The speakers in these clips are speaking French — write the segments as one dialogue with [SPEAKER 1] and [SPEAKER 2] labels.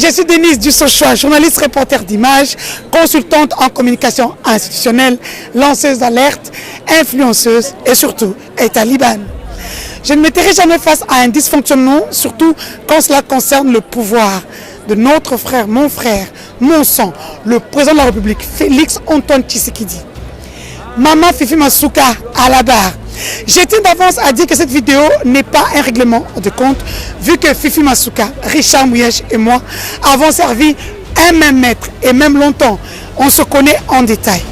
[SPEAKER 1] je suis Denise Dussochoa, journaliste reporter d'images, consultante en communication institutionnelle, lanceuse d'alerte, influenceuse et surtout talibane. Je ne mettrai jamais face à un dysfonctionnement, surtout quand cela concerne le pouvoir de notre frère, mon sang, le président de la République, Félix Antoine Tshisekedi. Maman Fifi Masuka à la barre. Je tiens d'avance à dire que cette vidéo n'est pas un règlement de compte, vu que Fifi Masuka, Richard Mouyej et moi avons servi un même maître et même longtemps. On se connaît en détail.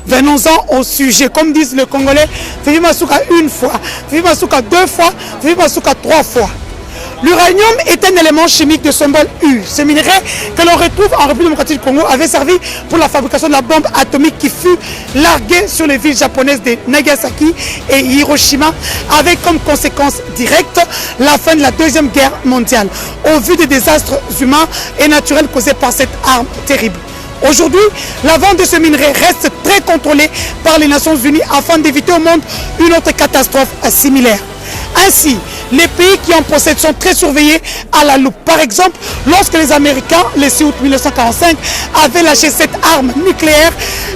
[SPEAKER 1] Venons-en au sujet. Comme disent les Congolais, Fifi Masuka une fois, Fifi Masuka deux fois, Fifi Masuka trois fois. L'uranium est un élément chimique de symbole U. Ce minerai que l'on retrouve en République démocratique du Congo avait servi pour la fabrication de la bombe atomique qui fut larguée sur les villes japonaises de Nagasaki et Hiroshima, avec comme conséquence directe la fin de la Deuxième Guerre mondiale, au vu des désastres humains et naturels causés par cette arme terrible. Aujourd'hui, la vente de ce minerai reste très contrôlée par les Nations Unies afin d'éviter au monde une autre catastrophe similaire. Ainsi, les pays qui en possèdent sont très surveillés à la loupe. Par exemple, lorsque les Américains, le 6 août 1945, avaient lâché cette arme nucléaire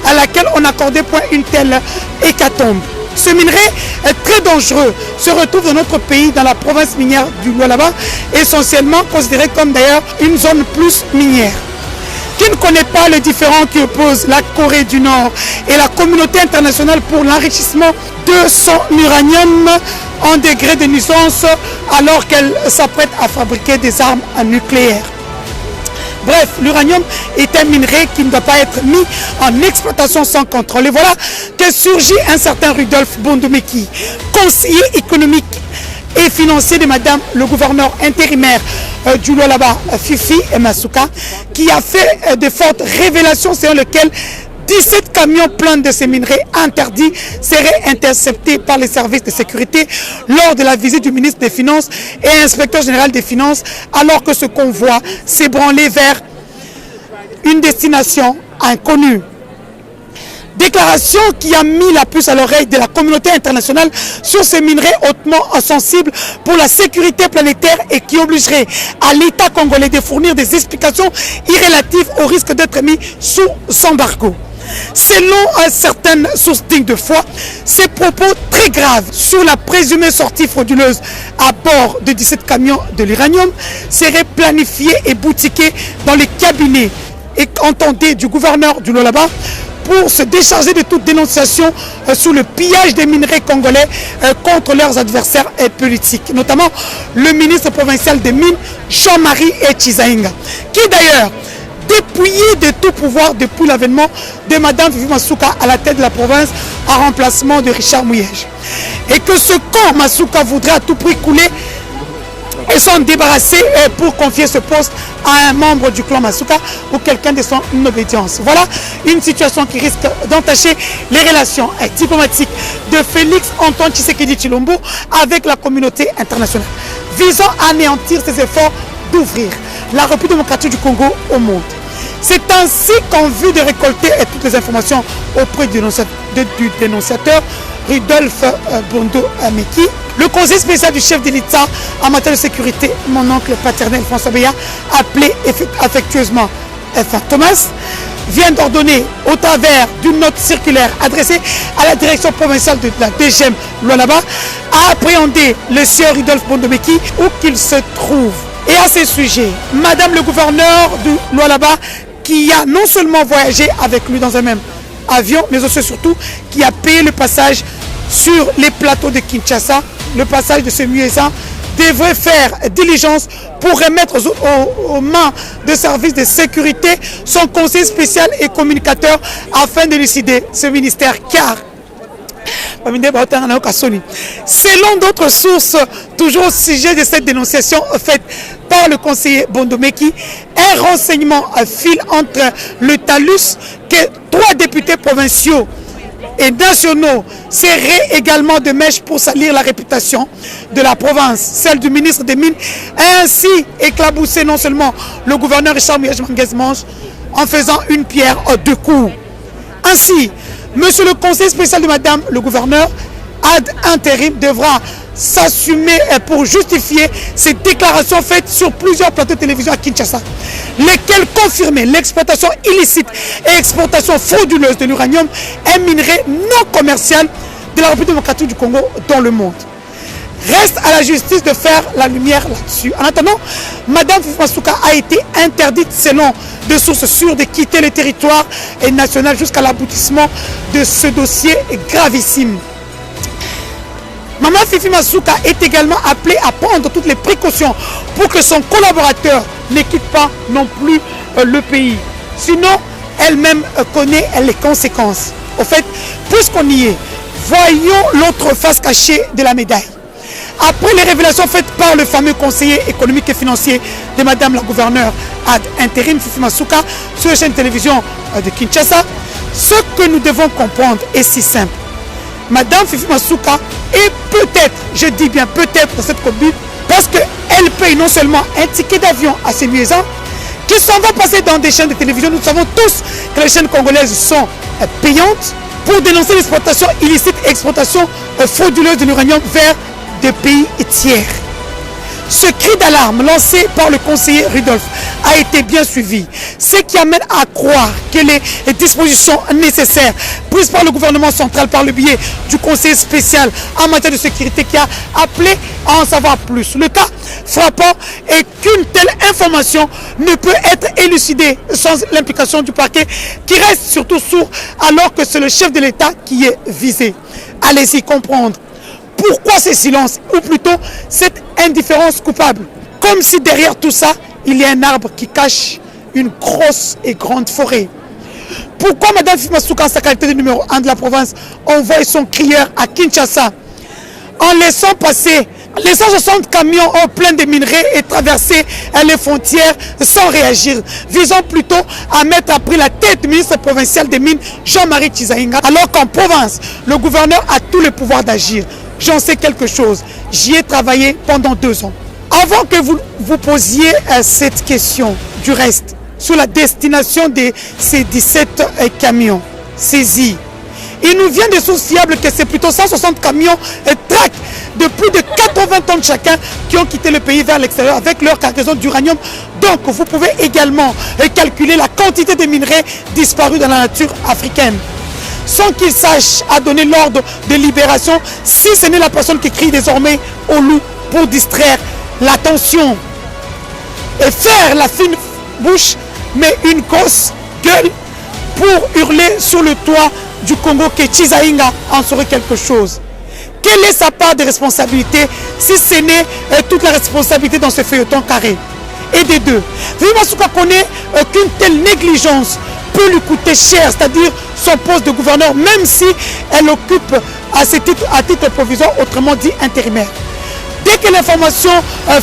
[SPEAKER 1] à laquelle on accordait point une telle hécatombe. Ce minerai est très dangereux, se retrouve dans notre pays, dans la province minière du Lualaba, essentiellement considérée comme d'ailleurs une zone plus minière. Qui ne connaît pas le différend qui oppose la Corée du Nord et la communauté internationale pour l'enrichissement de son uranium en degré de nuisance alors qu'elle s'apprête à fabriquer des armes nucléaires. Bref, l'uranium est un minerai qui ne doit pas être mis en exploitation sans contrôle. Et voilà que surgit un certain Rudolf Bondomeki, conseiller économique et financier de Madame le gouverneur intérimaire du Lualaba, Fifi Masuka, qui a fait de fortes révélations selon lesquelles 17 camions pleins de ces minerais interdits seraient interceptés par les services de sécurité lors de la visite du ministre des Finances et inspecteur général des Finances, alors que ce convoi s'ébranlait vers une destination inconnue. Déclaration qui a mis la puce à l'oreille de la communauté internationale sur ces minerais hautement sensibles pour la sécurité planétaire et qui obligerait à l'État congolais de fournir des explications irrélatives au risque d'être mis sous embargo. Selon certaines sources dignes de foi, ces propos très graves sur la présumée sortie frauduleuse à bord de 17 camions de l'uranium seraient planifiés et boutiqués dans les cabinets et entendez du gouverneur du Lualaba pour se décharger de toute dénonciation sur le pillage des minerais congolais contre leurs adversaires politiques, notamment le ministre provincial des Mines, Jean-Marie Chizainga, qui d'ailleurs dépouillé de tout pouvoir depuis l'avènement de Madame Fifi Masuka à la tête de la province en remplacement de Richard Mouyej. Et que ce camp Masuka voudrait à tout prix couler et s'en débarrasser pour confier ce poste à un membre du clan Masuka ou quelqu'un de son obédience. Voilà une situation qui risque d'entacher les relations diplomatiques de Félix Antoine Tshisekedi Tshilombo avec la communauté internationale, visant à anéantir ses efforts d'ouvrir la République démocratique du Congo au monde. C'est ainsi qu'en vue de récolter toutes les informations auprès du dénonciateur Rudolf Bondomeki, le conseil spécial du chef de l'État en matière de sécurité, mon oncle paternel François Beya, appelé affectueusement F. Thomas, vient d'ordonner au travers d'une note circulaire adressée à la direction provinciale de la DGM Lualaba à appréhender le sieur Rudolf Bondomeki où qu'il se trouve. Et à ce sujet, Madame le gouverneur du Lualaba, qui a non seulement voyagé avec lui dans un même avion, mais aussi surtout qui a payé le passage sur les plateaux de Kinshasa, le passage de ce muezzin, devrait faire diligence pour remettre aux mains de services de sécurité son conseil spécial et communicateur afin d'élucider ce ministère, car selon d'autres sources, toujours au sujet de cette dénonciation faite par le conseiller Bondomeki, un renseignement file entre le TALUS que 3 députés provinciaux et nationaux seraient également de mèche pour salir la réputation de la province, celle du ministre des Mines, et ainsi éclabousser non seulement le gouverneur Richard Mouyej en faisant une pierre deux coups. Ainsi, monsieur le conseiller spécial de madame le gouverneur ad intérim devra s'assumer pour justifier ces déclarations faites sur plusieurs plateaux de télévision à Kinshasa, lesquels confirmaient l'exploitation illicite et exportation frauduleuse de l'uranium, un minerai non commercial de la République démocratique du Congo dans le monde. Reste à la justice de faire la lumière là-dessus. En attendant, Mme Fifi Masuka a été interdite, selon de sources sûres, de quitter le territoire national jusqu'à l'aboutissement de ce dossier gravissime. Maman Fifi Masuka est également appelée à prendre toutes les précautions pour que son collaborateur ne quitte pas non plus le pays. Sinon, elle-même connaît les conséquences. Au fait, puisqu'on y est, voyons l'autre face cachée de la médaille. Après les révélations faites par le fameux conseiller économique et financier de Madame la gouverneure ad intérim Fifi Masuka sur la chaîne de télévision de Kinshasa, ce que nous devons comprendre est si simple. Madame Fifi Masuka est peut-être, je dis bien peut-être dans cette commune, parce qu'elle paye non seulement un ticket d'avion à ses nuisants, qui s'en va passer dans des chaînes de télévision. Nous savons tous que les chaînes congolaises sont payantes pour dénoncer l'exploitation illicite et l'exploitation frauduleuse de l'uranium vers des pays tiers. Ce cri d'alarme lancé par le conseiller Rudolph a été bien suivi, ce qui amène à croire que les dispositions nécessaires prises par le gouvernement central par le biais du conseiller spécial en matière de sécurité qui a appelé à en savoir plus. Le cas frappant est qu'une telle information ne peut être élucidée sans l'implication du parquet qui reste surtout sourd alors que c'est le chef de l'État qui est visé. Allez-y comprendre. Pourquoi ce silence, ou plutôt cette indifférence coupable? Comme si derrière tout ça, il y a un arbre qui cache une grosse et grande forêt. Pourquoi Mme Fifi Masuka, en sa qualité de numéro 1 de la province, envoie son crieur à Kinshasa en laissant passer les 160 camions pleins de minerais et traverser les frontières sans réagir, visant plutôt à mettre à prix la tête du ministre provincial des Mines, Jean-Marie Chizaïnga, alors qu'en province, le gouverneur a tout le pouvoir d'agir. J'en sais quelque chose. J'y ai travaillé pendant 2 ans. Avant que vous vous posiez cette question, du reste, sur la destination de ces 17 camions saisis, il nous vient de sources fiables que c'est plutôt 160 camions track de plus de 80 tonnes chacun qui ont quitté le pays vers l'extérieur avec leur cargaison d'uranium. Donc vous pouvez également calculer la quantité de minerais disparus dans la nature africaine, sans qu'il sache à donner l'ordre de libération, si ce n'est la personne qui crie désormais au loup pour distraire l'attention et faire la fine bouche, mais une grosse gueule pour hurler sur le toit du Congo que Chizaïnga en saurait quelque chose. Quelle est sa part de responsabilité, si ce n'est toute la responsabilité dans ce feuilleton carré? Et des deux, Fifi Masuka connaît qu'une telle négligence peut lui coûter cher, c'est-à-dire son poste de gouverneur, même si elle occupe à titre provisoire, autrement dit intérimaire. Dès que l'information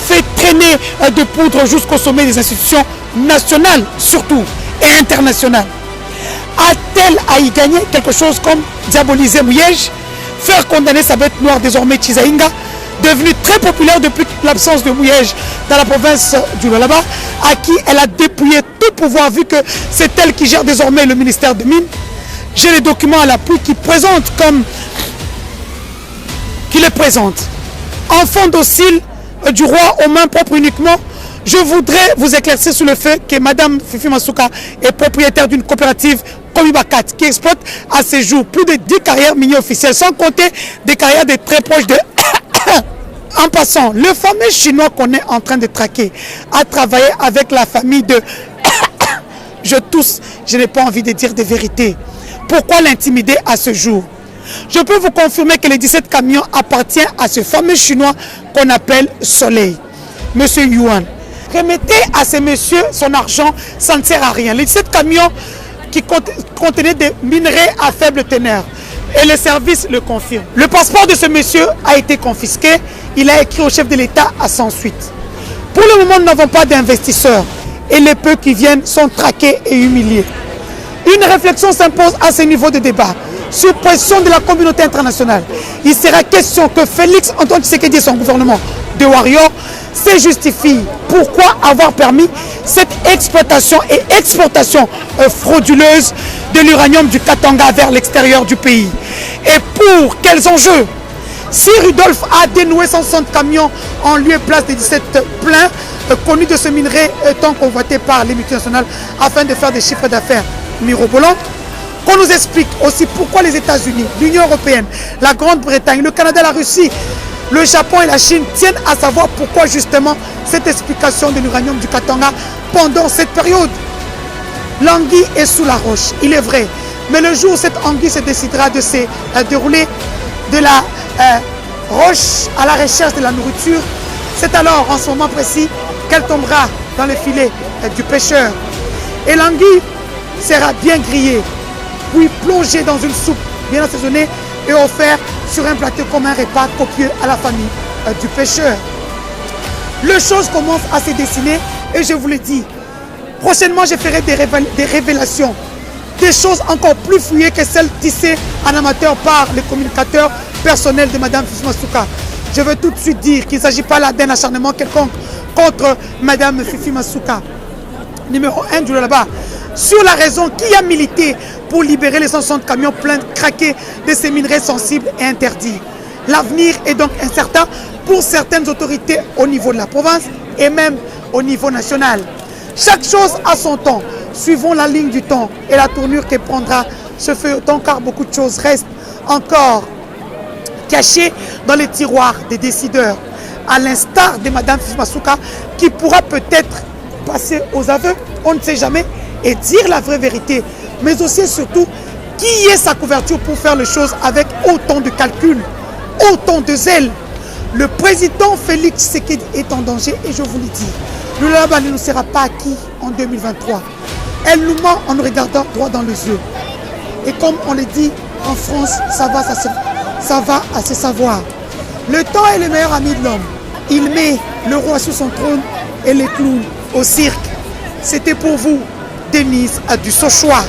[SPEAKER 1] fait traîner de poudre jusqu'au sommet des institutions nationales, surtout, et internationales, a-t-elle à y gagner quelque chose comme diaboliser Mouyej, faire condamner sa bête noire désormais Chizaïnga, devenu très populaire depuis l'absence de Mouyej dans la province du Lualaba, à qui elle a dépouillé tout pouvoir vu que c'est elle qui gère désormais le ministère des Mines. J'ai les documents à l'appui qui les présentent. Enfant docile du roi aux mains propres uniquement, je voudrais vous éclaircir sur le fait que Mme Fifi Masuka est propriétaire d'une coopérative Komibakat qui exploite à ce jour plus de 10 carrières minières officielles, sans compter des carrières de très proches de... En passant, le fameux Chinois qu'on est en train de traquer a travaillé avec la famille de... Je tousse, je n'ai pas envie de dire des vérités. Pourquoi l'intimider à ce jour? Je peux vous confirmer que les 17 camions appartiennent à ce fameux Chinois qu'on appelle Soleil, Monsieur Yuan. Remettez à ce monsieur son argent, ça ne sert à rien. Les 17 camions qui contenaient des minerais à faible teneur. Et le service le confirme. Le passeport de ce monsieur a été confisqué. Il a écrit au chef de l'État à sans suite. Pour le moment, nous n'avons pas d'investisseurs. Et les peu qui viennent sont traqués et humiliés. Une réflexion s'impose à ce niveau de débat. Sur pression de la communauté internationale, il sera question que Félix Antoine Tshisekedi et son gouvernement de Warrior se justifient. Pourquoi avoir permis cette exploitation et exportation frauduleuse de l'uranium du Katanga vers l'extérieur du pays? Et pour quels enjeux? Si Rudolf a dénoué 160 camions en lieu et place des 17 pleins connus de ce minerai étant convoité par les multinationales afin de faire des chiffres d'affaires mirobolants, qu'on nous explique aussi pourquoi les États-Unis, l'Union européenne, la Grande-Bretagne, le Canada, la Russie, le Japon et la Chine tiennent à savoir pourquoi justement cette explication de l'uranium du Katanga pendant cette période. L'anguille est sous la roche, il est vrai. Mais le jour où cette anguille se décidera de se dérouler de la roche à la recherche de la nourriture, c'est alors en ce moment précis qu'elle tombera dans le filet du pêcheur. Et l'anguille sera bien grillée, puis plongée dans une soupe bien assaisonnée et offerte sur un plateau comme un repas copieux à la famille du pêcheur. Les choses commencent à se dessiner et je vous le dis, prochainement je ferai des révélations, des choses encore plus fouillées que celles tissées en amateur par le communicateur personnel de Mme Fifi Masuka. Je veux tout de suite dire qu'il ne s'agit pas là d'un acharnement quelconque contre Mme Fifi Masuka. Numéro 1 du là-bas, sur la raison qui a milité pour libérer les 160 camions pleins craqués de ces minerais sensibles et interdits. L'avenir est donc incertain pour certaines autorités au niveau de la province et même au niveau national. Chaque chose a son temps. Suivons la ligne du temps et la tournure que prendra ce feuilleton car beaucoup de choses restent encore cachées dans les tiroirs des décideurs. À l'instar de Mme Fifi Masuka qui pourra peut-être passer aux aveux, on ne sait jamais, et dire la vraie vérité. Mais aussi et surtout, qui est sa couverture pour faire les choses avec autant de calcul, autant de zèle. Le président Félix Tshisekedi est en danger et je vous le dis, le Lualaba ne nous sera pas acquis en 2023. Elle nous ment en nous regardant droit dans les yeux. Et comme on le dit en France, ça va à se savoir. Le temps est le meilleur ami de l'homme. Il met le roi sur son trône et les clowns au cirque. C'était pour vous, Denise du Sochois.